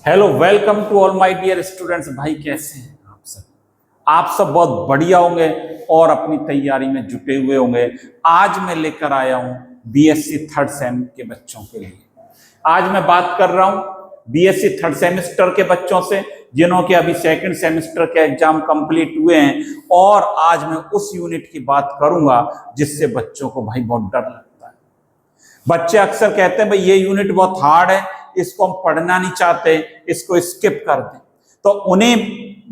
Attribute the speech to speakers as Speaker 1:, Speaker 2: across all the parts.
Speaker 1: Hello, welcome to all my dear students. भाई कैसे हैं आप सब? आप सब बहुत बढ़िया होंगे और अपनी तैयारी में जुटे हुए होंगे। आज मैं लेकर आया हूं बीएससी थर्ड सेम के बच्चों के लिए। आज मैं बात कर रहा हूं बीएससी थर्ड सेमेस्टर के बच्चों से जिन्हों के अभी सेकंड सेमेस्टर के एग्जाम कंप्लीट हुए हैं, और आज मैं उस यूनिट की बात करूंगा जिससे बच्चों को भाई बहुत डर लगता है। बच्चे अक्सर कहते हैं भाई ये यूनिट बहुत हार्ड है, इसको हम पढ़ना नहीं चाहते, इसको स्किप कर दें। तो उन्हें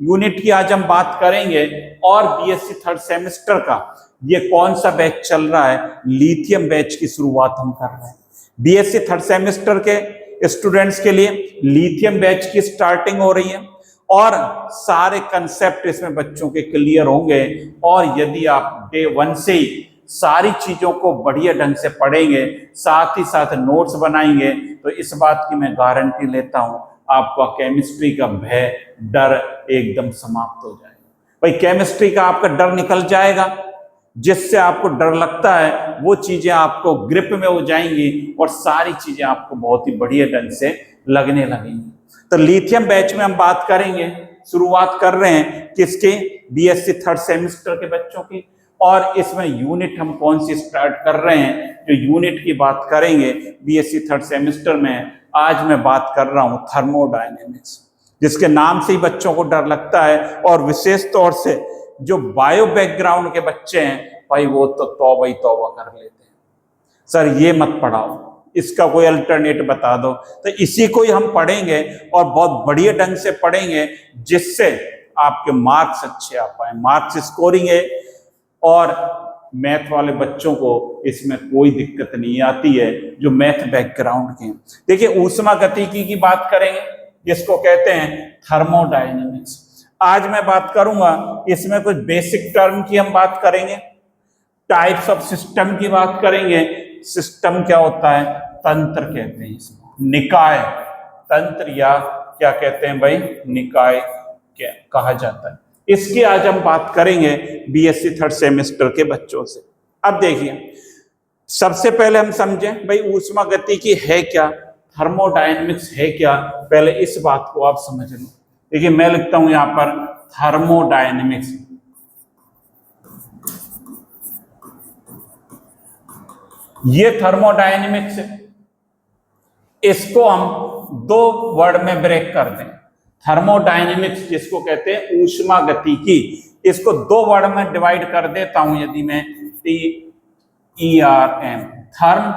Speaker 1: यूनिट की आज हम बात करेंगे। और बीएससी थर्ड सेमेस्टर का ये कौन सा बैच चल रहा है, लिथियम बैच की शुरुआत हम कर रहे हैं। बीएससी थर्ड सेमेस्टर के स्टूडेंट्स के लिए लिथियम बैच की स्टार्टिंग हो रही है और सारे कंसेप्ट इसमें बच्चों के क्लियर होंगे। और यदि आप डे 1 से ही सारी चीजों को बढ़िया ढंग से पढ़ेंगे, साथ ही साथ नोट्स बनाएंगे, तो इस बात की मैं गारंटी लेता हूं आपका केमिस्ट्री का भय, डर एकदम समाप्त हो जाएगा। भाई केमिस्ट्री का आपका डर निकल जाएगा, जिससे आपको डर लगता है वो चीजें आपको ग्रिप में हो जाएंगी और सारी चीजें आपको बहुत ही बढ़िया ढंग से लगने लगेंगी। तो लिथियम बैच में हम बात करेंगे, शुरुआत कर रहे हैं किसके, बीएससी थर्ड सेमेस्टर के बच्चों की। और इसमें यूनिट हम कौन सी स्टार्ट कर रहे हैं, जो यूनिट की बात करेंगे बीएससी थर्ड सेमेस्टर में, आज मैं बात कर रहा हूं थर्मोडायनेमिक्स, जिसके नाम से ही बच्चों को डर लगता है। और विशेष तौर से जो बायो बैकग्राउंड के बच्चे हैं भाई वो तो तौबा ही तौबा कर लेते हैं, सर ये मत पढ़ाओ, इसका कोई अल्टरनेट बता दो। तो इसी को ही हम पढ़ेंगे और बहुत बढ़िया ढंग से पढ़ेंगे, जिससे आपके मार्क्स अच्छे आ पाए। मार्क्स स्कोरिंग है और मैथ वाले बच्चों को इसमें कोई दिक्कत नहीं आती है जो मैथ बैकग्राउंड के हैं। देखिए ऊष्मागतिकी की बात करेंगे, जिसको कहते हैं थर्मोडायनेमिक्स। आज मैं बात करूंगा, इसमें कुछ बेसिक टर्म की हम बात करेंगे, टाइप्स ऑफ सिस्टम की बात करेंगे। सिस्टम क्या होता है, तंत्र कहते हैं इसको, निकाय तंत्र या क्या कहते हैं भाई, निकाय क्या कहा जाता है। इसकी आज हम बात करेंगे बीएससी थर्ड सेमेस्टर के बच्चों से। अब देखिए, सबसे पहले हम समझें भाई ऊष्मागतिकी है क्या, थर्मोडायनेमिक्स है क्या, पहले इस बात को आप समझ लो। देखिए मैं लिखता हूं यहां पर थर्मोडायनेमिक्स। ये थर्मोडायनेमिक्स है, इसको हम दो वर्ड में ब्रेक कर दें। थर्मोडायनेमिक्स जिसको कहते हैं ऊष्मागतिकी, इसको दो वर्ड में डिवाइड कर देता हूं। यदि मैं TERM, थर्म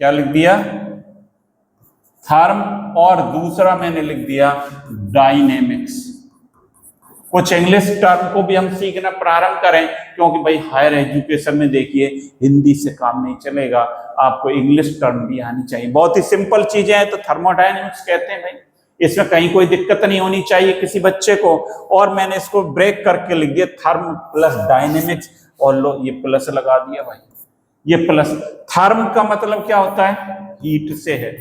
Speaker 1: क्या लिख दिया, थर्म, और दूसरा मैंने लिख दिया डायनेमिक्स। कुछ इंग्लिश टर्म को भी हम सीखना प्रारंभ करें, क्योंकि भाई हायर एजुकेशन में देखिए हिंदी से काम नहीं चलेगा, आपको इंग्लिश टर्म भी आनी चाहिए। बहुत ही सिंपल चीजें हैं तो थर्मोडायनेमिक्स कहते हैं भाई, इसमें कहीं कोई दिक्कत नहीं होनी चाहिए किसी बच्चे को। और मैंने इसको ब्रेक करके लिख दिया थर्म प्लस डायनेमिक्स, और लो ये प्लस लगा दिया भाई, ये प्लस। थर्म का मतलब क्या होता है, हीट से है।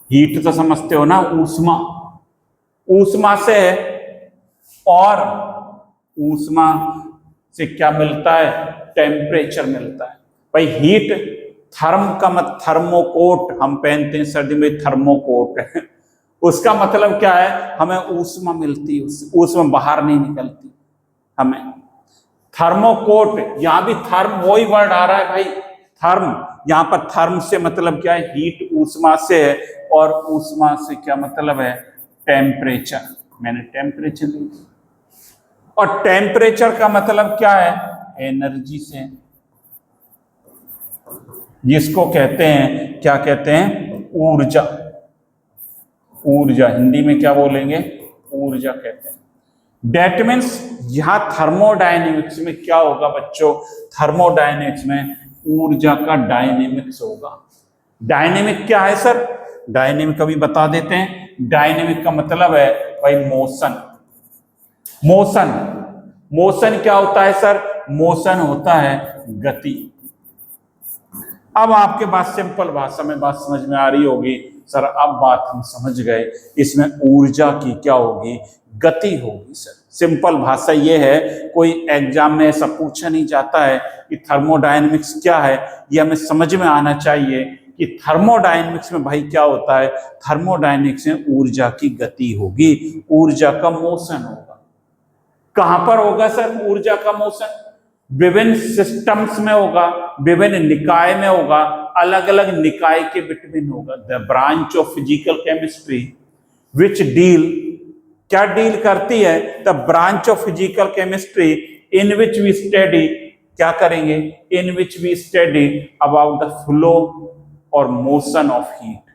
Speaker 1: हीट तो समझते हो ना, ऊष्मा, ऊष्मा से है। और ऊष्मा से क्या मिलता है, टेम्परेचर मिलता है भाई। हीट, थर्म का मत, थर्मोकोट हम पहनते हैं सर्दी में, थर्मोकोट उसका मतलब क्या है, हमें ऊष्मा मिलती है, ऊष्मा बाहर नहीं निकलती हमें। थर्मोकोट, यहां भी थर्म वही वर्ड आ रहा है भाई, थर्म। यहां पर थर्म से मतलब क्या है, हीट, ऊष्मा से है। और ऊष्मा से क्या मतलब है, टेम्परेचर। मैंने टेम्परेचर लिख दिया। और टेम्परेचर का मतलब क्या है, एनर्जी से, जिसको कहते हैं, क्या कहते हैं, ऊर्जा। ऊर्जा हिंदी में क्या बोलेंगे, ऊर्जा कहते हैं। दैट मीन्स यहां थर्मोडायनेमिक्स में क्या होगा बच्चों, थर्मोडायनेमिक्स में ऊर्जा का डायनेमिक्स होगा। डायनेमिक क्या है सर, डायनेमिक कभी बता देते हैं। डायनेमिक का मतलब है भाई मोशन। मोशन, मोशन क्या होता है सर, मोशन होता है गति। अब आपके बात सिंपल भाषा में बात समझ में आ रही होगी, सर अब बात हम समझ गए, इसमें ऊर्जा की क्या होगी, गति होगी। सर सिंपल भाषा ये है, कोई एग्जाम में ऐसा पूछा नहीं जाता है कि थर्मोडायनेमिक्स क्या है, ये हमें समझ में आना चाहिए कि थर्मोडायनेमिक्स में भाई क्या होता है, थर्मोडायनेमिक्स में ऊर्जा की गति होगी, ऊर्जा का मोशन होगा। कहां पर होगा सर ऊर्जा का मोशन? विभिन्न सिस्टम्स में होगा, विभिन्न निकाय में होगा, अलग अलग निकाय के बिटवीन होगा। The branch of physical chemistry which deal, क्या डील करती है? The branch of physical chemistry in which we study, क्या करेंगे? In which we study about the flow और मोशन ऑफ हीट।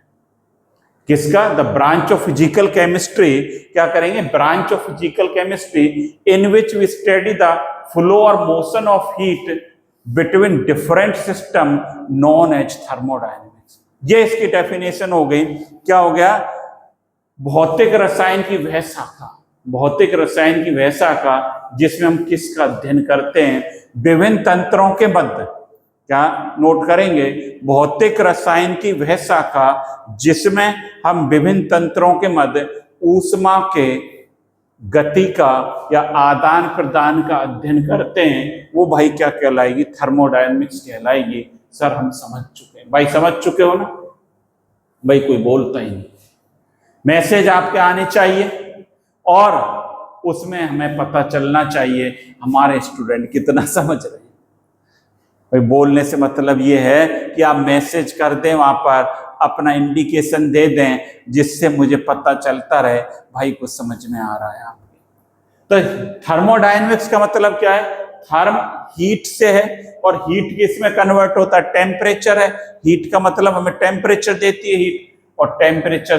Speaker 1: किसका? The branch of physical chemistry क्या करेंगे? Branch of physical chemistry in which we study the flow और motion of heat between different system known as thermodynamics. ये इसकी definition हो गई। क्या हो गया? भौतिक रसायन की वह शाखा, भौतिक रसायन की वह शाखा जिसमें हम किसका अध्ययन करते हैं? विभिन्न तंत्रों के मध्य, क्या नोट करेंगे? भौतिक रसायन की वह शाखा जिसमें हम विभिन्न तंत्रों के मध्य ऊष्मा के गति का या आदान प्रदान का अध्ययन करते हैं, वो भाई क्या कहलाएगी? थर्मोडायनेमिक्स कहलाएगी। सर हम समझ चुके हैं। भाई समझ चुके हो ना? भाई कोई बोलता ही नहीं। मैसेज आपके आने चाहिए और उसमें हमें पता चलना चाहिए हमारे स्टूडेंट कितना समझ रहे हैं। भाई बोलने से मतलब ये है कि आप मैसेज कर दें, वहां पर अपना इंडिकेशन दे दें, जिससे मुझे पता चलता रहे भाई को समझ में आ रहा है आपके। तो थर्मोडायनेमिक्स का मतलब क्या है? थर्म हीट से है और हीट किसमें कन्वर्ट होता है? टेम्परेचर है। हीट का मतलब हमें टेम्परेचर देती है हीट, और टेम्परेचर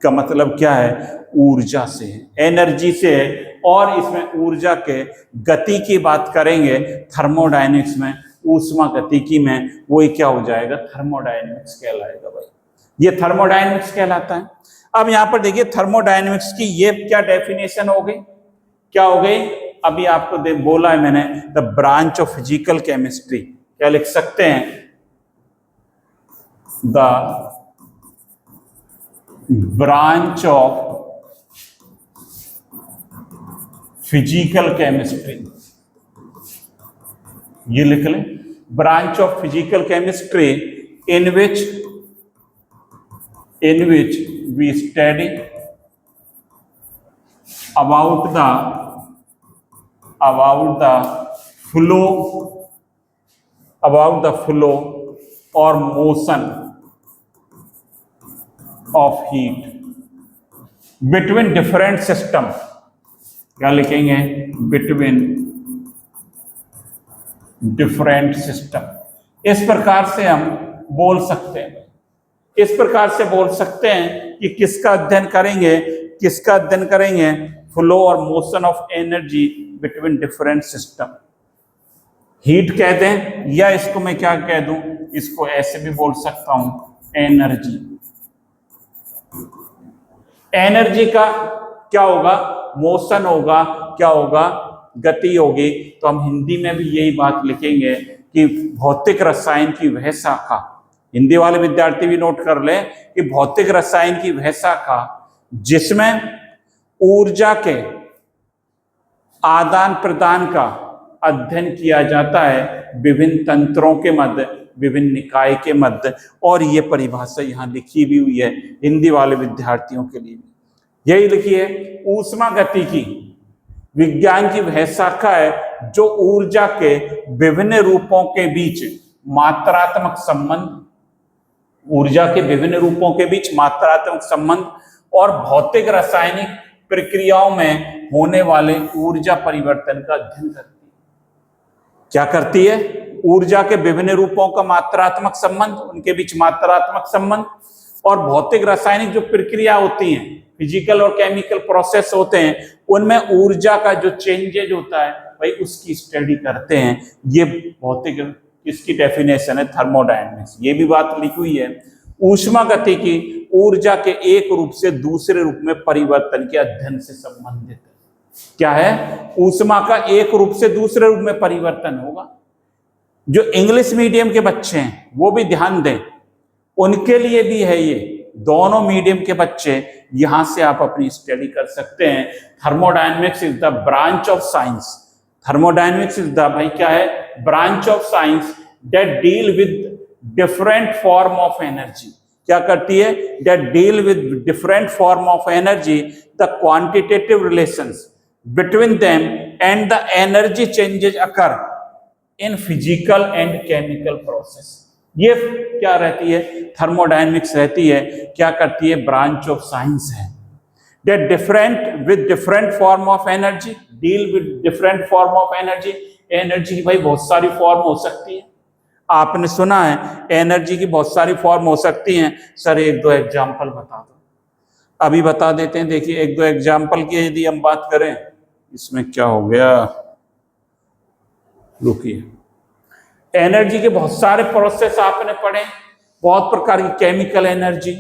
Speaker 1: का मतलब क्या है? ऊर्जा से है, एनर्जी से है। और इसमें ऊर्जा के गति की बात करेंगे थर्मोडायनेमिक्स में, ऊष्मा गतिकी में, वही क्या हो जाएगा? थर्मोडायनेमिक्स कहलाएगा। भाई ये थर्मोडायनेमिक्स कहलाता है। अब यहां पर देखिए थर्मोडायनेमिक्स की ये क्या डेफिनेशन हो गई? क्या हो गई? अभी आपको बोला है मैंने, the branch of physical chemistry. क्या लिख सकते हैं? The branch of physical chemistry, ये लिख लें। Branch of physical chemistry in which we study about the flow और motion of heat between different system. क्या लिखेंगे? Between different system. इस प्रकार से हम बोल सकते हैं, इस प्रकार से बोल सकते हैं कि किसका अध्ययन करेंगे? किसका अध्ययन करेंगे? फ्लो और motion of energy between different system. Heat कह दें, या इसको मैं क्या कह दूं? इसको ऐसे भी बोल सकता हूं, एनर्जी। एनर्जी का क्या होगा? मोशन होगा। क्या होगा? गति होगी। तो हम हिंदी में भी यही बात लिखेंगे कि भौतिक रसायन की वह शाखा, हिंदी वाले विद्यार्थी भी नोट कर लें कि भौतिक रसायन की वह शाखा जिसमें ऊर्जा के आदान प्रदान का अध्ययन किया जाता है विभिन्न तंत्रों के मध्य, विभिन्न निकाय के मध्य। और ये परिभाषा यहाँ लिखी भी हुई है हिंदी वाले विद्यार्थियों के लिए। यही लिखी है, ऊष्मा गतिकी विज्ञान की वह शाखा है जो ऊर्जा के विभिन्न रूपों के बीच मात्रात्मक संबंध, ऊर्जा के विभिन्न रूपों के बीच मात्रात्मक संबंध और भौतिक रासायनिक प्रक्रियाओं में होने वाले ऊर्जा परिवर्तन का अध्ययन करती है। क्या करती है? ऊर्जा के विभिन्न रूपों का मात्रात्मक संबंध, उनके बीच मात्रात्मक संबंध, और भौतिक रासायनिक जो प्रक्रिया होती हैं, फिजिकल और केमिकल प्रोसेस होते हैं, उनमें ऊर्जा का जो चेंजेज होता है भाई उसकी स्टडी करते हैं। ये भौतिक, इसकी डेफिनेशन है थर्मोडायनेमिक्स। ये भी बात लिखी हुई है, ऊष्मा गतिकी ऊर्जा के एक रूप से दूसरे रूप में परिवर्तन के अध्ययन से संबंधित है। क्या है? ऊष्मा का एक रूप से दूसरे रूप में परिवर्तन होगा। जो इंग्लिश मीडियम के बच्चे हैं वो भी ध्यान दें, उनके लिए भी है ये। दोनों मीडियम के बच्चे यहां से आप अपनी स्टडी कर सकते हैं। Thermodynamics is the branch of science, thermodynamics is the भाई क्या है? Branch of science that deal with different form of energy. क्या करती है? That deal with different form of energy, the quantitative relations between them and the energy changes occur in physical and chemical process. ये क्या रहती है? Thermodynamics रहती है। क्या करती है? ब्रांच ऑफ साइंस है। That different with different form of energy, deal with different form of energy. Energy की भाई बहुत सारी फॉर्म हो सकती है। आपने सुना है एनर्जी की बहुत सारी फॉर्म हो सकती हैं। सर एक दो एग्जाम्पल बता दो। अभी बता देते हैं। देखिए एक दो एग्जाम्पल की यदि हम बात करें, इसमें क्या हो गया, रुकिए। एनर्जी के बहुत सारे प्रोसेस आपने पढ़े, बहुत प्रकार की, chemical energy,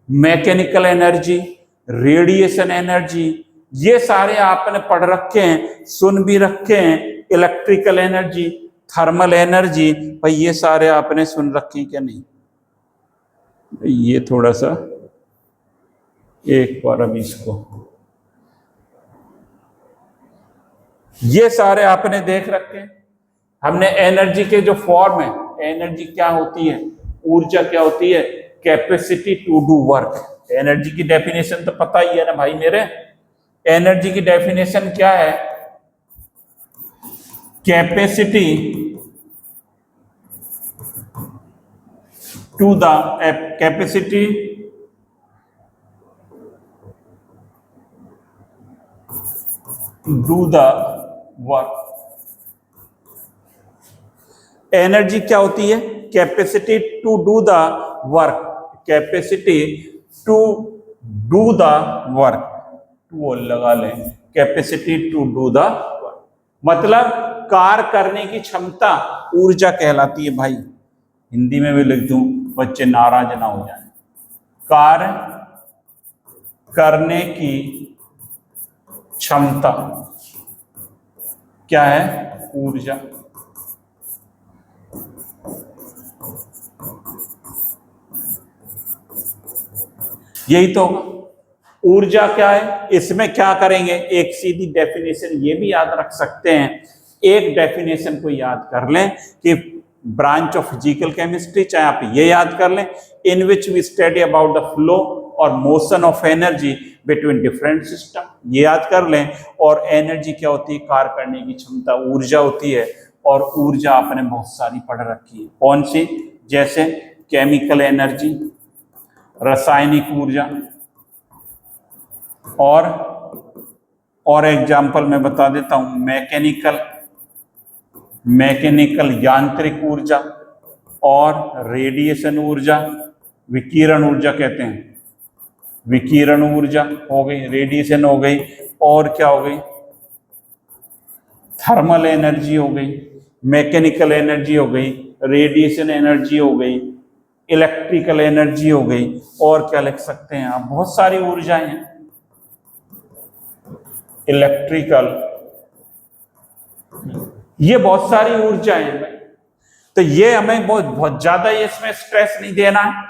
Speaker 1: mechanical energy, radiation energy, ये सारे आपने पढ़ रखे हैं, सुन भी रखे हैं। इलेक्ट्रिकल एनर्जी, थर्मल एनर्जी, भाई ये सारे आपने सुन रखे हैं क्या? नहीं, ये थोड़ा सा एक बार अभी इसको, ये सारे आपने देख रखे हैं। हमने एनर्जी के जो फॉर्म है, एनर्जी क्या होती है, ऊर्जा क्या होती है, capacity to do work. Energy की डेफिनेशन तो पता ही है ना भाई मेरे। एनर्जी की डेफिनेशन क्या है? Capacity to the capacity do the work. Energy क्या होती है? Capacity to do the work, capacity to do the work, to लगा लें, capacity to do the work, मतलब कार्य करने की क्षमता ऊर्जा कहलाती है भाई। हिंदी में भी लिख दूं, बच्चे नाराज ना हो जाए। कार्य करने की क्षमता क्या है? ऊर्जा। यही तो होगा। ऊर्जा क्या है? इसमें क्या करेंगे, एक सीधी डेफिनेशन ये भी याद रख सकते हैं। एक डेफिनेशन को याद कर लें कि ब्रांच ऑफ फिजिकल केमिस्ट्री, चाहे आप ये याद कर लें, in which we study about the flow और motion of energy between different system, ये याद कर लें। और एनर्जी क्या होती है? कार्य करने की क्षमता, ऊर्जा होती है। और ऊर्जा आपने बहुत सारी पढ़ रखी है। कौन सी? जैसे केमिकल एनर्जी, रासायनिक ऊर्जा, और एग्जाम्पल मैं बता देता हूं, मैकेनिकल यांत्रिक ऊर्जा, और रेडिएशन ऊर्जा, विकिरण ऊर्जा कहते हैं। विकिरण ऊर्जा हो गई, रेडिएशन हो गई, और क्या हो गई? थर्मल एनर्जी हो गई, मैकेनिकल एनर्जी हो गई, रेडिएशन एनर्जी हो गई, इलेक्ट्रिकल एनर्जी हो गई, और क्या लिख सकते हैं आप? बहुत सारी ऊर्जाएं हैं। इलेक्ट्रिकल, ये बहुत सारी ऊर्जाएं हैं। तो ये हमें बहुत ज्यादा इसमें स्ट्रेस नहीं देना है।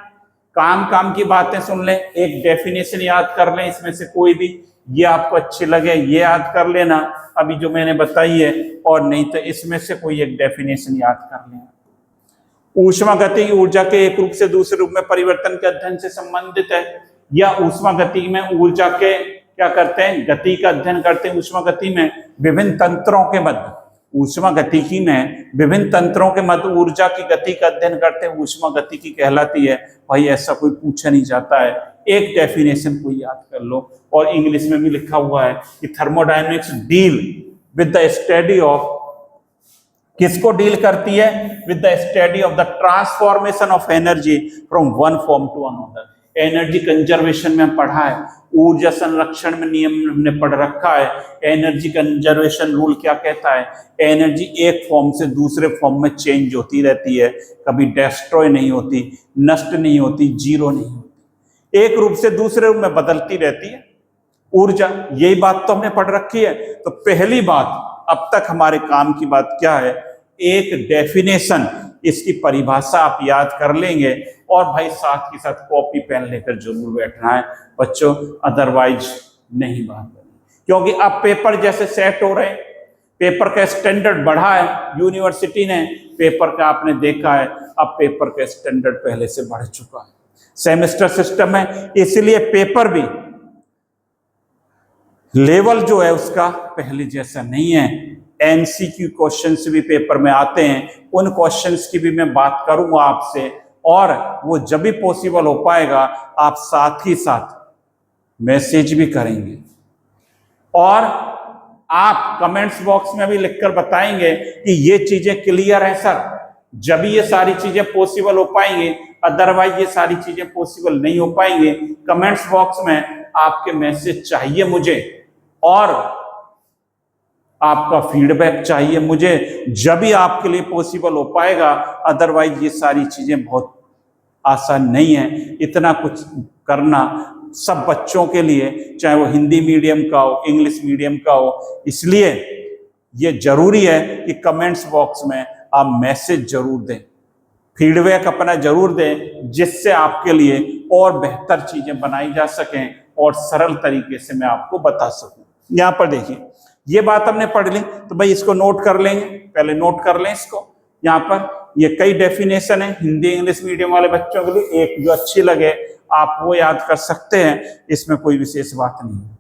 Speaker 1: काम की बातें सुन लें, एक डेफिनेशन याद कर लें, इसमें से कोई भी, ये आपको अच्छी लगे ये याद कर लेना अभी जो मैंने बताई है, और नहीं तो इसमें से कोई एक डेफिनेशन याद कर लेना। ऊष्मागतिकी ऊर्जा के एक रूप से दूसरे रूप में परिवर्तन के अध्ययन से संबंधित है, या ऊष्मागतिकी में ऊर्जा के क्या करते हैं? गति का अध्ययन करते हैं। ऊष्मागतिकी में विभिन्न तंत्रों के मध्य, ऊष्मागतिकी में विभिन्न तंत्रों के मध्य ऊर्जा की गति का अध्ययन करते हैं, ऊष्मागतिकी कहलाती है। भाई ऐसा कोई पूछा नहीं जाता है। एक डेफिनेशन को याद कर लो, और इंग्लिश में भी लिखा हुआ है कि thermodynamics deal with the study of, किसको डील करती है? With the study of the transformation of energy from one form to another. Energy conservation में पढ़ा है, ऊर्जा संरक्षण में नियम हमने पढ़ रखा है। एनर्जी कंजर्वेशन रूल क्या कहता है? एनर्जी एक फॉर्म से दूसरे फॉर्म में चेंज होती रहती है, कभी डिस्ट्रॉय नहीं होती, नष्ट नहीं होती, जीरो नहीं होती, एक रूप से दूसरे रूप में बदलती रहती है ऊर्जा। यही बात तो हमने पढ़ रखी है। तो पहली बात, अब तक हमारे काम की बात क्या है? एक डेफिनेशन, इसकी परिभाषा आप याद कर लेंगे, और भाई साथ के साथ कॉपी पेन लेकर जरूर बैठना है बच्चों, अदरवाइज नहीं बात करनी। क्योंकि अब पेपर जैसे सेट हो रहे हैं, पेपर का स्टैंडर्ड बढ़ा है, यूनिवर्सिटी ने पेपर का आपने देखा है, अब पेपर का स्टैंडर्ड पहले से बढ़ चुका है, सेमेस्टर सिस्टम है, इसलिए पेपर भी लेवल जो है उसका पहले जैसा नहीं है। एमसीक्यू क्वेश्चंस भी पेपर में आते हैं, उन क्वेश्चंस की भी मैं बात करूंगा आपसे, और वो जब भी पॉसिबल हो पाएगा आप साथ ही साथ मैसेज भी करेंगे और आप कमेंट्स बॉक्स में भी लिखकर बताएंगे कि ये चीजें क्लियर है सर, जब ये सारी चीजें पॉसिबल हो पाएंगे, अदरवाइज ये सारी चीजें पॉसिबल नहीं हो पाएंगे। कमेंट्स बॉक्स में आपके मैसेज चाहिए मुझे और आपका फीडबैक चाहिए मुझे, जब भी आपके लिए पॉसिबल हो पाएगा, अदरवाइज ये सारी चीजें बहुत आसान नहीं है। इतना कुछ करना सब बच्चों के लिए, चाहे वो हिंदी मीडियम का हो, इंग्लिश मीडियम का हो, इसलिए ये जरूरी है कि कमेंट्स बॉक्स में आप मैसेज जरूर दें, फीडबैक अपना जरूर दें, जिससे आपके लिए और बेहतर चीजें बनाई जा सकें और सरल तरीके से मैं आपको बता सकूं। यहां पर देखिए, ये बात हमने पढ़ ली, तो भाई इसको नोट कर लेंगे, पहले नोट कर लें इसको। यहाँ पर ये कई डेफिनेशन है हिंदी इंग्लिश मीडियम वाले बच्चों के लिए, एक जो अच्छी लगे आप वो याद कर सकते हैं, इसमें कोई विशेष बात नहीं है।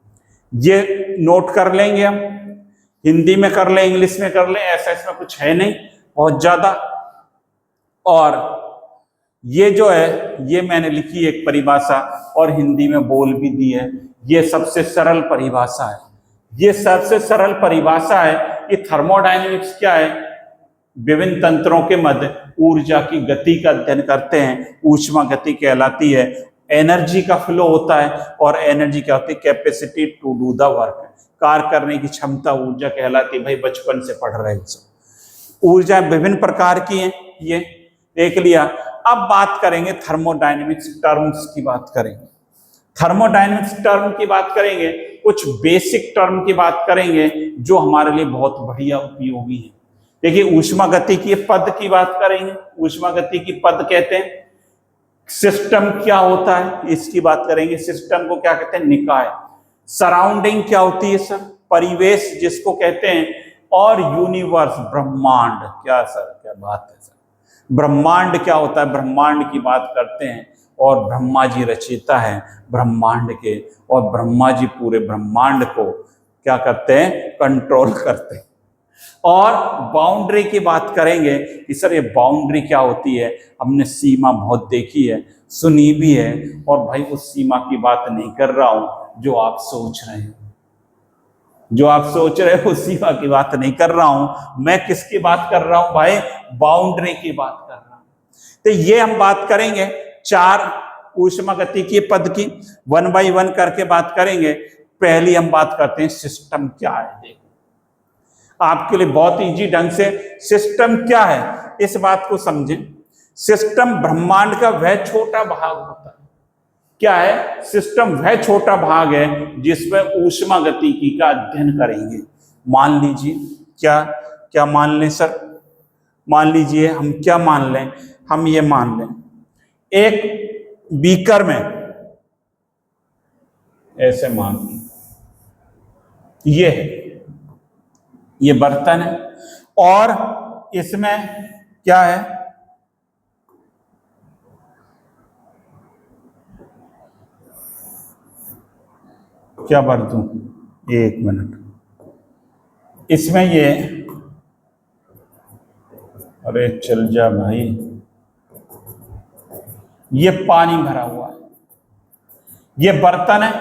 Speaker 1: ये नोट कर लेंगे हम, हिंदी में कर लें, इंग्लिश में कर लें, ऐसा इसमें कुछ है नहीं बहुत ज्यादा। और ये जो है ये मैंने लिखी एक परिभाषा और हिंदी में बोल भी दी है, ये सबसे सरल परिभाषा है, ये सबसे सरल परिभाषा है कि थर्मोडायनेमिक्स क्या है, विभिन्न तंत्रों के मध्य ऊर्जा की गति का अध्ययन करते हैं, ऊष्मा गति कहलाती है, एनर्जी का फ्लो होता है और एनर्जी क्या होती है, capacity to do the work, कार्य करने की क्षमता ऊर्जा कहलाती है। भाई बचपन से पढ़ रहे हैं सब। ऊर्जा विभिन्न प्रकार की है, ये देख लिया। अब बात करेंगे थर्मोडायनेमिक्स टर्म्स की बात करेंगे, थर्मोडायनेमिक्स टर्म की बात करेंगे, कुछ बेसिक टर्म की बात करेंगे जो हमारे लिए बहुत बढ़िया उपयोगी है। देखिए ऊष्मा गति की पद की बात करेंगे, ऊष्मा गति की पद कहते हैं, सिस्टम क्या होता है इसकी बात करेंगे, सिस्टम को क्या कहते हैं, निकाय। सराउंडिंग क्या होती है सर, परिवेश जिसको कहते हैं, और यूनिवर्स ब्रह्मांड, क्या सर क्या बात है सर, ब्रह्मांड क्या होता है, ब्रह्मांड की बात करते हैं, और ब्रह्मा जी रचयिता है ब्रह्मांड के, और ब्रह्मा जी पूरे ब्रह्मांड को क्या करते हैं, कंट्रोल करते हैं। और बाउंड्री की बात करेंगे कि सर ये बाउंड्री क्या होती है, हमने सीमा बहुत देखी है, सुनी भी है, और भाई उस सीमा की बात नहीं कर रहा हूं जो आप सोच रहे हैं, जो आप सोच रहे हो उस सीमा की बात नहीं कर रहा हूं, मैं किसकी बात कर रहा हूं भाई, बाउंड्री की बात कर रहा हूं। तो ये हम बात करेंगे चार ऊष्मा गति की पद की, 1 बाय 1 करके बात करेंगे। पहली हम बात करते हैं सिस्टम क्या है। देखो आपके लिए बहुत इजी ढंग से सिस्टम क्या है इस बात को समझें। सिस्टम ब्रह्मांड का वह छोटा भाग होता है, क्या है, सिस्टम वह छोटा भाग है जिसमें ऊष्मा गतिकी का अध्ययन करेंगे। मान लीजिए क्या क्या मान लें सर, मान लीजिए हम क्या मान लें, हम ये मान लें एक बीकर में, ऐसे मान लें ये है, ये बर्तन है, और इसमें क्या है, क्या भर दूं, एक मिनट, इसमें ये, अरे चल जा भाई, ये पानी भरा हुआ है, ये बर्तन है,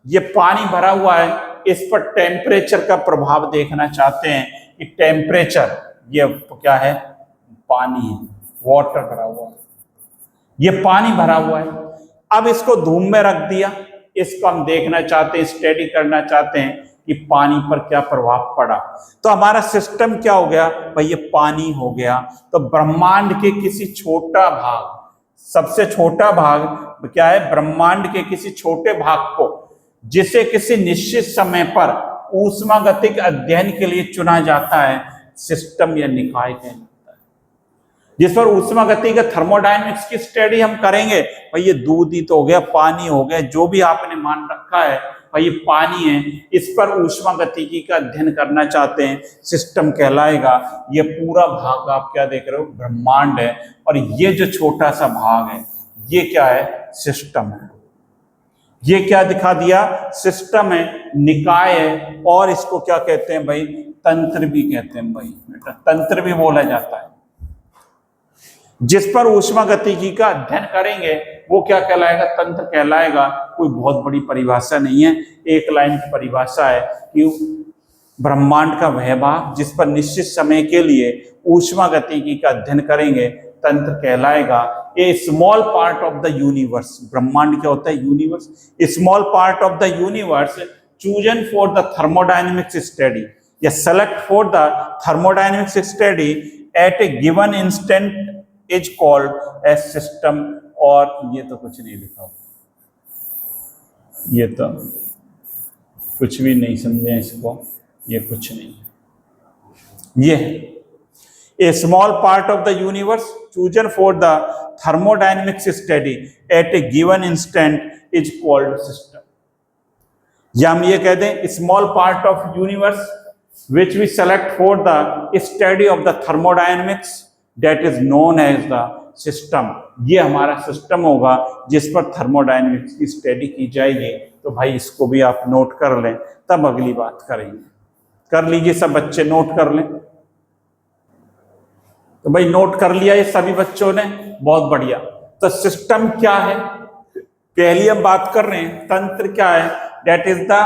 Speaker 1: ये पानी भरा हुआ है, इस पर टेम्परेचर का प्रभाव देखना चाहते हैं कि टेम्परेचर, ये क्या है, पानी है, वाटर भरा हुआ है, ये पानी भरा हुआ है। अब इसको धूम में रख दिया, इसको हम देखना चाहते हैं, स्टडी करना चाहते हैं कि पानी पर क्या प्रभाव पड़ा। तो हमारा सिस्टम क्या हो गया भाई, ये पानी हो गया। तो ब्रह्मांड के किसी छोटा भाग, सबसे छोटा भाग क्या है, ब्रह्मांड के किसी छोटे भाग को जिसे किसी निश्चित समय पर ऊष्मागतिक अध्ययन के लिए चुना जाता है, सिस्टम या निकाय कहलाता है। जिस पर ऊष्मा गति का थर्मोडायनेमिक्स की स्टडी हम करेंगे। भाई ये दूध ही तो हो गया, पानी हो गया, जो भी आपने मान रखा है भाई ये पानी है, इस पर ऊष्मा गतिकी का अध्ययन करना चाहते हैं, सिस्टम कहलाएगा। ये पूरा भाग आप क्या देख रहे हो, ब्रह्मांड है, और ये जो छोटा सा भाग है ये क्या है, सिस्टम है। ये क्या दिखा दिया, सिस्टम है, निकाय है, और इसको क्या कहते हैं भाई, तंत्र भी कहते हैं भाई, बेटा तंत्र भी बोला जाता है। जिस पर ऊष्मा गतिकी का अध्ययन करेंगे वो क्या कहलाएगा, तंत्र कहलाएगा। कोई बहुत बड़ी परिभाषा नहीं है, एक लाइन की परिभाषा है कि ब्रह्मांड का वह भाग जिस पर निश्चित समय के लिए ऊष्मा गतिकी का अध्ययन करेंगे तंत्र कहलाएगा। A small part of the universe, ब्रह्मांड क्या होता है, universe, small part of the universe chosen for the thermodynamics study या select for the thermodynamics study at a given instant is called a system. और ये तो कुछ नहीं लिखा हुआ, ये तो कुछ भी नहीं समझे इसको, ये कुछ नहीं। ये a small part of the universe chosen for the thermodynamics study at a given instant is called system. या हम ये कह दें small part of universe which we select for the study of the thermodynamics that is known as the system. ये हमारा system होगा जिस पर थर्मोडायनेमिक्स की स्टडी की जाएगी। तो भाई इसको भी आप नोट कर लें, तब अगली बात करेंगे। कर लीजिए सब बच्चे, नोट कर लें। तो भाई नोट कर लिया ये सभी बच्चों ने, बहुत बढ़िया। तो सिस्टम क्या है, पहली हम बात कर रहे हैं, तंत्र क्या है, दैट इज द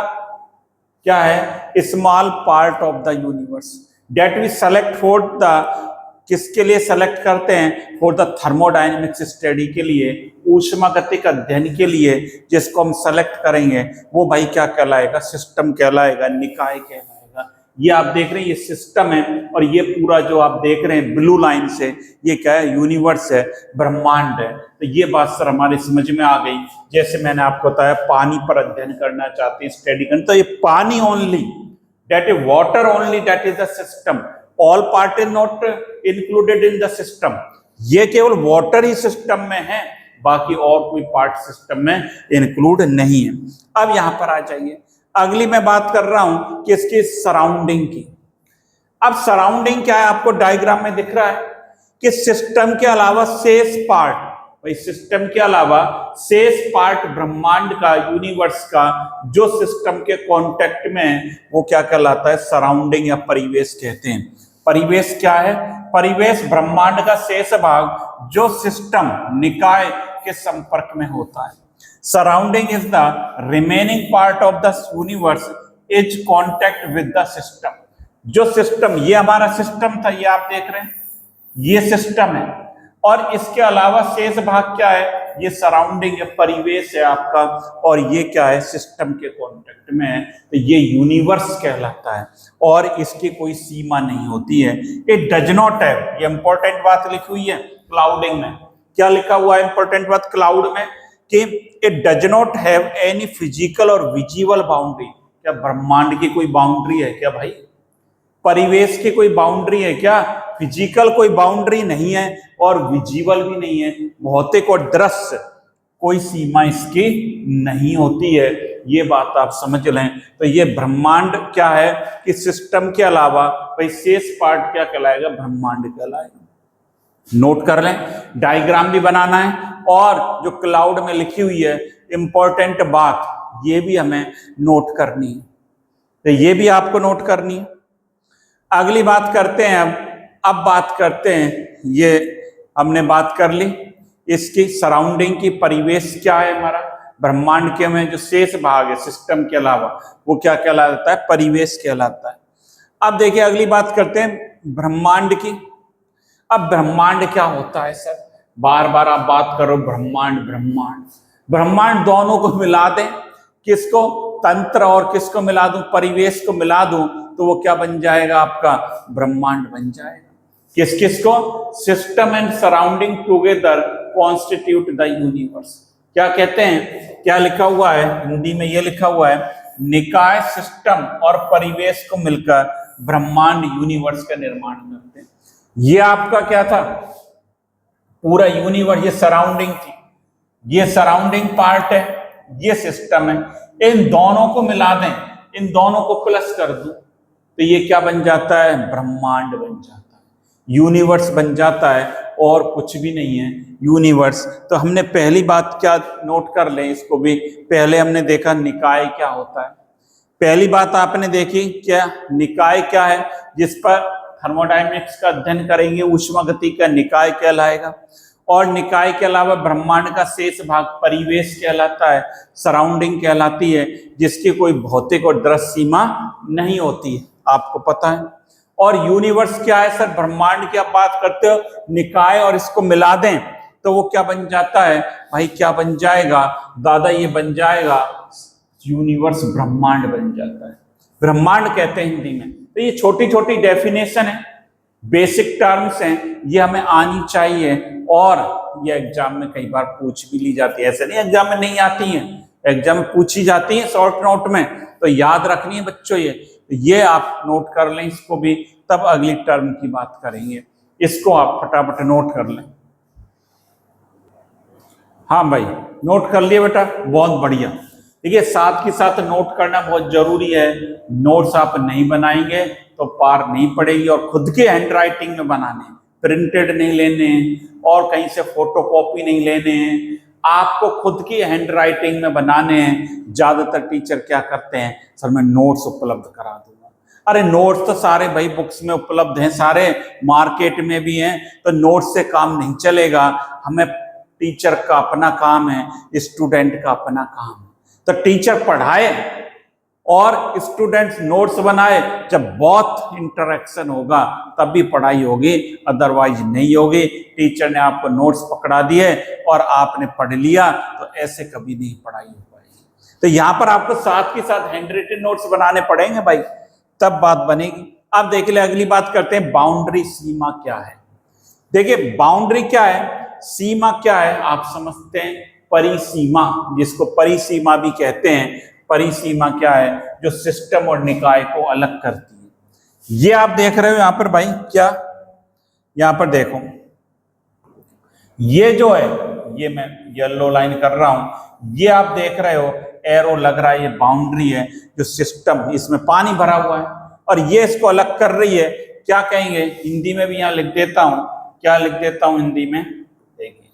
Speaker 1: क्या है, small part of the universe that we select for the, किसके लिए सेलेक्ट करते हैं, फॉर द थर्मोडायनेमिक्स स्टडी के लिए, ऊष्मा गतिक अध्ययन के लिए जिसको हम सेलेक्ट करेंगे वो भाई क्या कहलाएगा, सिस्टम कहलाएगा, निकाय कहलाएगा। ये आप देख रहे हैं ये सिस्टम है, और ये पूरा जो आप देख रहे हैं ब्लू लाइन से ये क्या है, यूनिवर्स है, ब्रह्मांड है। तो ये बात सर हमारे समझ में आ गई। जैसे मैंने आपको बताया पानी पर अध्ययन करना चाहते हैं, स्टडी करना, तो ये पानी only, that is water only, that is the system. All part is not included in the system. ये केवल वाटर ही सिस्टम में है, बाकी और कोई पार्ट सिस्टम में इंक्लूड नहीं है। अब यहां पर आ जाइए, अगली मैं बात कर रहा हूं कि इसकी सराउंडिंग की। अब सराउंडिंग क्या है, आपको डायग्राम में दिख रहा है कि सिस्टम के अलावा शेष पार्ट, भाई सिस्टम के अलावा शेष पार्ट ब्रह्मांड का, यूनिवर्स का जो सिस्टम के कांटेक्ट में है वो क्या कहलाता है, सराउंडिंग या परिवेश कहते हैं। परिवेश क्या है, परिवेश ब्रह्मांड का शेष भाग जो सिस्टम, निकाय के संपर्क में होता है। Surrounding is the remaining part of the universe is contact with the system. जो सिस्टम, ये हमारा सिस्टम था, ये आप देख रहे हैं, ये सिस्टम है, और इसके अलावा शेष भाग क्या है, ये सराउंडिंग है, परिवेश है आपका, और ये क्या है, सिस्टम के कॉन्टेक्ट में है। तो ये यूनिवर्स कहलाता है, और इसकी कोई सीमा नहीं होती है। इट डज नॉट हैव, ये इंपॉर्टेंट बात लिखी हुई है क्लाउडिंग में, क्या लिखा हुआ है इंपॉर्टेंट बात क्लाउड में, कि it does not have any physical और विजिबल बाउंड्री। क्या ब्रह्मांड की कोई बाउंड्री है क्या भाई, परिवेश की कोई बाउंड्री है क्या, फिजिकल कोई बाउंड्री नहीं है, और विजिबल भी नहीं है, भौतिक और दृश्य कोई सीमा इसकी नहीं होती है। ये बात आप समझ लें। तो ये ब्रह्मांड क्या है कि सिस्टम के अलावा भाई शेष पार्ट क्या कहलाएगा, ब्रह्मांड कहलाएगा। नोट कर लें, डायग्राम भी बनाना है, और जो क्लाउड में लिखी हुई है इंपॉर्टेंट बात ये भी हमें नोट करनी है, तो ये भी आपको नोट करनी है। अगली बात करते हैं, अब बात करते हैं, ये हमने बात कर ली इसकी सराउंडिंग की, परिवेश क्या है हमारा, ब्रह्मांड के में जो शेष भाग है सिस्टम के अलावा वो क्या कहलाता है, परिवेश कहलाता है। अब देखिए अगली बात करते हैं ब्रह्मांड की। अब ब्रह्मांड क्या होता है सर, बार बार आप बात करो ब्रह्मांड ब्रह्मांड, ब्रह्मांड दोनों को मिला दें, किसको, तंत्र और किसको मिला दूं, परिवेश को मिला दूं, तो वो क्या बन जाएगा, आपका ब्रह्मांड बन जाएगा। किस किस को, system and surrounding together constitute the universe. क्या कहते हैं, क्या लिखा हुआ है हिंदी में, ये लिखा हुआ है, निकाय, सिस्टम और परिवेश को मिलकर ब्रह्मांड यूनिवर्स का निर्माण करते हैं। ये आपका क्या था, पूरा यूनिवर्स, ये सराउंडिंग थी, ये सराउंडिंग पार्ट है, ये सिस्टम है। इन दोनों को मिला दें, इन दोनों को प्लस कर दूं तो ये क्या बन जाता है? ब्रह्मांड बन जाता है, यूनिवर्स बन जाता है, और कुछ भी नहीं है यूनिवर्स। तो हमने पहली बात क्या नोट कर लें, इसको भी पहले हमने देखा निकाय क्या होता है। पहली बात आपने देखी क्या, निकाय क्या है, जिस पर थर्मोडायनेमिक्स का अध्ययन करेंगे, ऊष्मागति का निकाय कहलाएगा। और निकाय के अलावा ब्रह्मांड का शेष भाग परिवेश कहलाता है, सराउंडिंग कहलाती है, जिसकी कोई भौतिक और दृश्य सीमा नहीं होती है, आपको पता है। और यूनिवर्स क्या है सर? ब्रह्मांड की आप बात करते हो, निकाय और इसको मिला दें तो वो क्या बन जाता है भाई? क्या बन जाएगा दादा? ये बन जाएगा यूनिवर्स, ब्रह्मांड बन जाता है, ब्रह्मांड कहते हैं हिंदी में। तो ये छोटी छोटी डेफिनेशन है, बेसिक टर्म्स हैं, ये हमें आनी चाहिए, और ये एग्जाम में कई बार पूछ भी ली जाती है। ऐसे नहीं एग्जाम में नहीं आती हैं, एग्जाम में पूछी जाती है शॉर्ट नोट में, तो याद रखनी है बच्चों। ये आप नोट कर लें इसको भी, तब अगली टर्म की बात करेंगे। इसको आप फटाफट नोट कर लें। हाँ भाई, नोट कर लिए बेटा, बहुत बढ़िया। देखिए, साथ के साथ नोट करना बहुत जरूरी है। नोट्स आप नहीं बनाएंगे तो पार नहीं पड़ेगी, और खुद के हैंड राइटिंग में बनाने, प्रिंटेड नहीं लेने, और कहीं से फोटोकॉपी नहीं लेने, आपको खुद की हैंड राइटिंग में बनाने हैं। ज्यादातर टीचर क्या करते हैं, सर मैं नोट्स उपलब्ध करा दूंगा। अरे नोट्स तो सारे भाई बुक्स में उपलब्ध हैं, सारे मार्केट में भी हैं, तो नोट्स से काम नहीं चलेगा। हमें, टीचर का अपना काम है, स्टूडेंट का अपना काम है। तो टीचर पढ़ाए और स्टूडेंट्स नोट्स बनाए, जब बहुत इंटरेक्शन होगा तब भी पढ़ाई होगी, अदरवाइज नहीं होगी। टीचर ने आपको नोट्स पकड़ा दिए और आपने पढ़ लिया तो ऐसे कभी नहीं पढ़ाई हो पाएगी। तो यहाँ पर आपको साथ के साथ हैंड रिटन नोट्स बनाने पड़ेंगे भाई, तब बात बनेगी। अब देख ले, अगली बात करते हैं, बाउंड्री, सीमा क्या है। देखिए बाउंड्री क्या है, सीमा क्या है, आप समझते हैं, परिसीमा, जिसको परिसीमा भी कहते हैं। परिसीमा क्या है? जो सिस्टम और निकाय को अलग करती है। ये आप देख रहे हो यहां पर भाई, क्या यहां पर देखो, ये जो है, ये मैं येलो लाइन कर रहा हूं, ये आप देख रहे हो एरो लग रहा है, ये बाउंड्री है। जो सिस्टम, इसमें पानी भरा हुआ है, और ये इसको अलग कर रही है। क्या कहेंगे हिंदी में भी, यहां लिख देता हूं, क्या लिख देता हूं हिंदी में, देखिए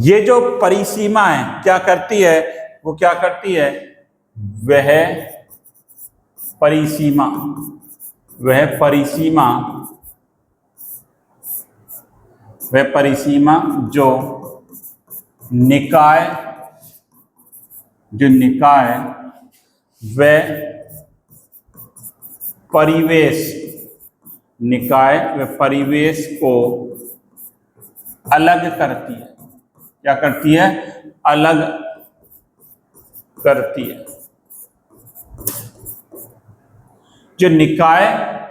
Speaker 1: ये जो परिसीमा है क्या करती है, वो क्या करती है, वह परिसीमा, वह परिसीमा, वह परिसीमा जो निकाय, जो निकाय वह परिवेश, निकाय व परिवेश को अलग करती है। क्या करती है? अलग करती है। जो निकाय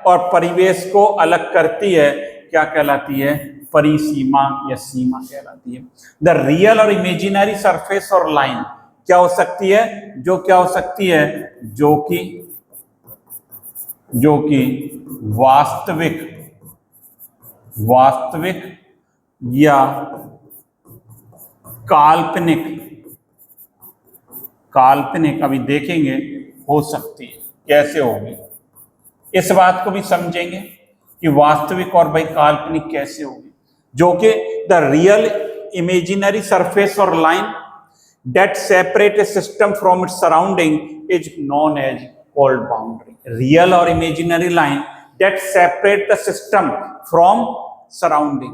Speaker 1: और परिवेश को अलग करती है क्या कहलाती है? परिसीमा या सीमा कहलाती है। द रियल और इमेजिनरी सरफेस और लाइन क्या हो सकती है? जो क्या हो सकती है? जो कि वास्तविक, वास्तविक या काल्पनिक, काल्पनिक, अभी देखेंगे हो सकती है कैसे होगी, इस बात को भी समझेंगे कि वास्तविक और भाई काल्पनिक कैसे होगी। जो कि द रियल इमेजिनरी सरफेस और line that separate a system from its surrounding is known as called boundary. Real or imaginary line that separate the system from surrounding.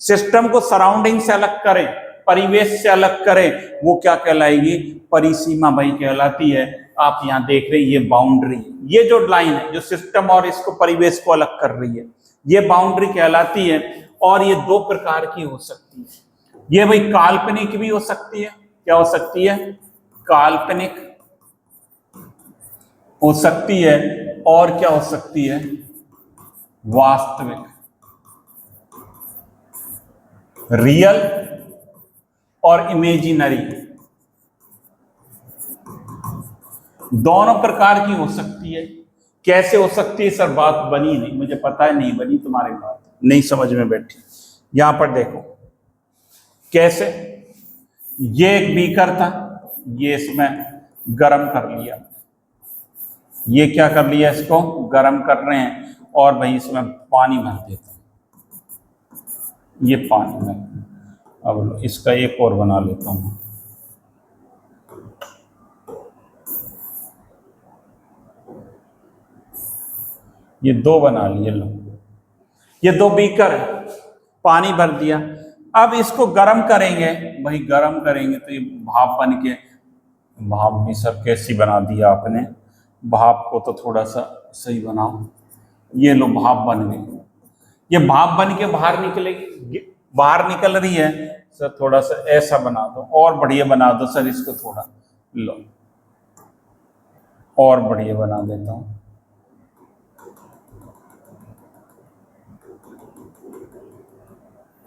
Speaker 1: System को सराउंडिंग से अलग करें, परिवेश से अलग करें, वो क्या कहलाएगी? परिसीमा भाई कहलाती है। आप यहाँ देख रहे हैं ये बाउंड्री, ये जो लाइन है जो सिस्टम और इसको परिवेश को अलग कर रही है, ये बाउंड्री कहलाती है। और ये दो प्रकार की हो सकती है। ये भाई काल्पनिक भी हो सकती है। क्या हो सकती है? काल्पनिक हो सकती है। और क्या हो सकती है? वास्तविक, रियल और इमेजिनरी, दोनों प्रकार की हो सकती है। कैसे हो सकती है सर? बात बनी नहीं, मुझे पता है नहीं बनी, तुम्हारी बात नहीं समझ में बैठी। यहां पर देखो कैसे, ये एक बीकर था, ये इसमें गर्म कर लिया, ये क्या कर लिया, इसको गर्म कर रहे हैं, और भाई इसमें पानी भर देता हूं, ये पानी में। अब इसका एक और बना लेता हूं, ये दो बना लिए, लो ये दो बीकर है, पानी भर दिया। अब इसको गर्म करेंगे, भाई गर्म करेंगे तो ये भाप बन के, भाप भी सर कैसी बना दिया आपने, भाप को तो थोड़ा सा सही बनाओ, ये लो भाप बन गई, ये भाप बन के बाहर निकलेगी, बाहर निकल रही है सर, थोड़ा सा ऐसा बना दो, और बढ़िया बना दो सर इसको, थोड़ा लो और बढ़िया बना देता हूं,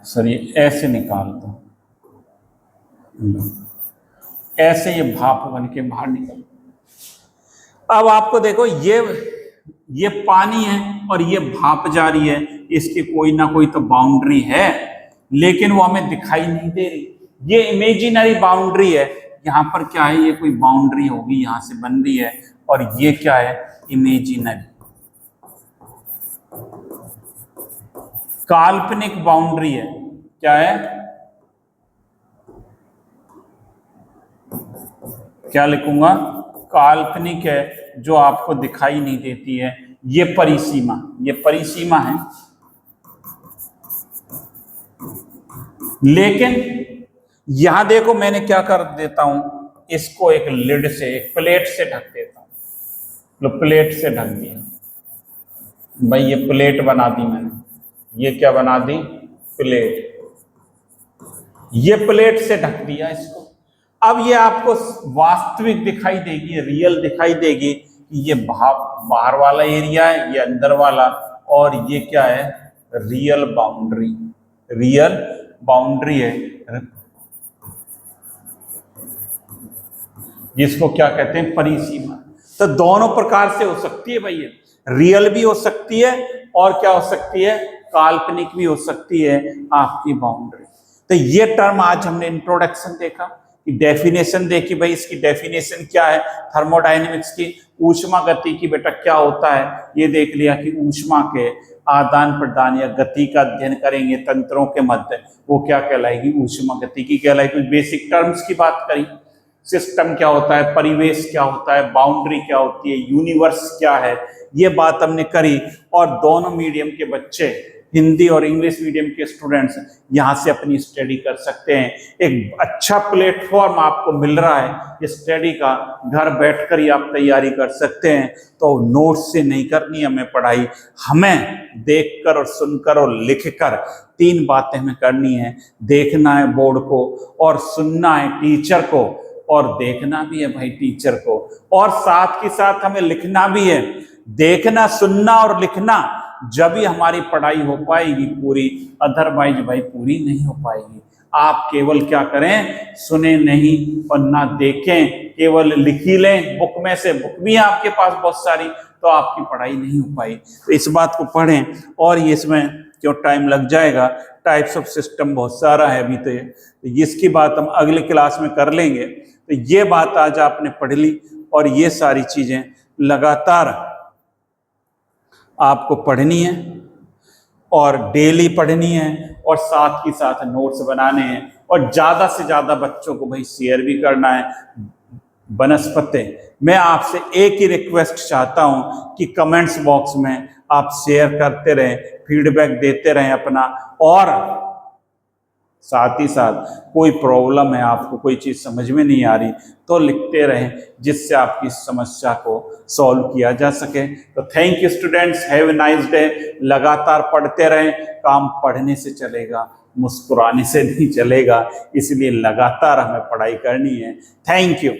Speaker 1: सर ये ऐसे निकाल दो, ऐसे ये भाप बन के बाहर निकल। अब आपको देखो ये पानी है और ये भाप जा रही है, इसकी कोई ना कोई तो बाउंड्री है, लेकिन वो हमें दिखाई नहीं दे रही, ये इमेजिनरी बाउंड्री है। यहाँ पर क्या है, ये कोई बाउंड्री होगी यहाँ से बन रही है, और ये क्या है, इमेजिनरी, काल्पनिक बाउंड्री है। क्या है, क्या लिखूंगा, काल्पनिक है, जो आपको दिखाई नहीं देती है, ये परिसीमा, ये परिसीमा है। लेकिन यहां देखो मैंने क्या कर देता हूं, इसको एक लिड से, एक प्लेट से ढक देता हूं, लो प्लेट से ढक दिया, भाई ये प्लेट बना दी मैंने, ये क्या बना दी, प्लेट, ये प्लेट से ढक दिया इसको। अब ये आपको वास्तविक दिखाई देगी, रियल दिखाई देगी कि ये बाहर वाला एरिया है, ये अंदर वाला, और ये क्या है, रियल बाउंड्री, रियल बाउंड्री है, जिसको क्या कहते हैं, परिसीमा। तो दोनों प्रकार से हो सकती है भैया, रियल भी हो सकती है और क्या हो सकती है, काल्पनिक भी हो सकती है आपकी बाउंड्री। तो ये टर्म आज हमने इंट्रोडक्शन देखा, कि डेफिनेशन देखी, भाई इसकी डेफिनेशन क्या है थर्मोडायनेमिक्स की, ऊष्मा गति की बेटा क्या होता है, ये देख लिया कि ऊष्मा के आदान प्रदान या गति का अध्ययन करेंगे तंत्रों के मध्य, वो क्या कहलाएगी, ऊष्मा गति की कहलाएगी। कुछ बेसिक टर्म्स की बात करी, सिस्टम क्या होता है, परिवेश क्या होता है, बाउंड्री क्या होती है, यूनिवर्स क्या है, ये बात हमने करी। और दोनों मीडियम के बच्चे, हिंदी और इंग्लिश मीडियम के स्टूडेंट्स यहाँ से अपनी स्टडी कर सकते हैं। एक अच्छा प्लेटफॉर्म आपको मिल रहा है स्टडी का, घर बैठकर ही आप तैयारी कर सकते हैं। तो नोट्स से नहीं करनी हमें पढ़ाई, हमें देखकर और सुनकर और लिखकर, तीन बातें हमें करनी है, देखना है बोर्ड को, और सुनना है टीचर को, और देखना भी है भाई टीचर को, और साथ के साथ हमें लिखना भी है। देखना, सुनना और लिखना, जब ही हमारी पढ़ाई हो पाएगी पूरी, अदरवाइज भाई पूरी नहीं हो पाएगी। आप केवल क्या करें, सुने नहीं और ना देखें, केवल लिख ही लें बुक में से, बुक भी है आपके पास बहुत सारी, तो आपकी पढ़ाई नहीं हो पाई। तो इस बात को पढ़ें, और ये इसमें क्यों टाइम लग जाएगा, टाइप्स ऑफ सिस्टम बहुत सारा है अभी, तो इसकी बात हम अगले क्लास में कर लेंगे। तो ये बात आज आपने पढ़ ली, और ये सारी चीजें लगातार आपको पढ़नी है, और डेली पढ़नी है, और साथ ही साथ नोट्स बनाने हैं, और ज्यादा से ज्यादा बच्चों को भाई शेयर भी करना है। बनस्पति, मैं आपसे एक ही रिक्वेस्ट चाहता हूं कि कमेंट्स बॉक्स में आप शेयर करते रहें, फीडबैक देते रहें अपना, और साथ ही साथ कोई प्रॉब्लम है, आपको कोई चीज़ समझ में नहीं आ रही, तो लिखते रहें, जिससे आपकी समस्या को सॉल्व किया जा सके। तो thank you students, have a nice day. लगातार पढ़ते रहें, काम पढ़ने से चलेगा, मुस्कुराने से नहीं चलेगा, इसलिए लगातार हमें पढ़ाई करनी है। Thank you.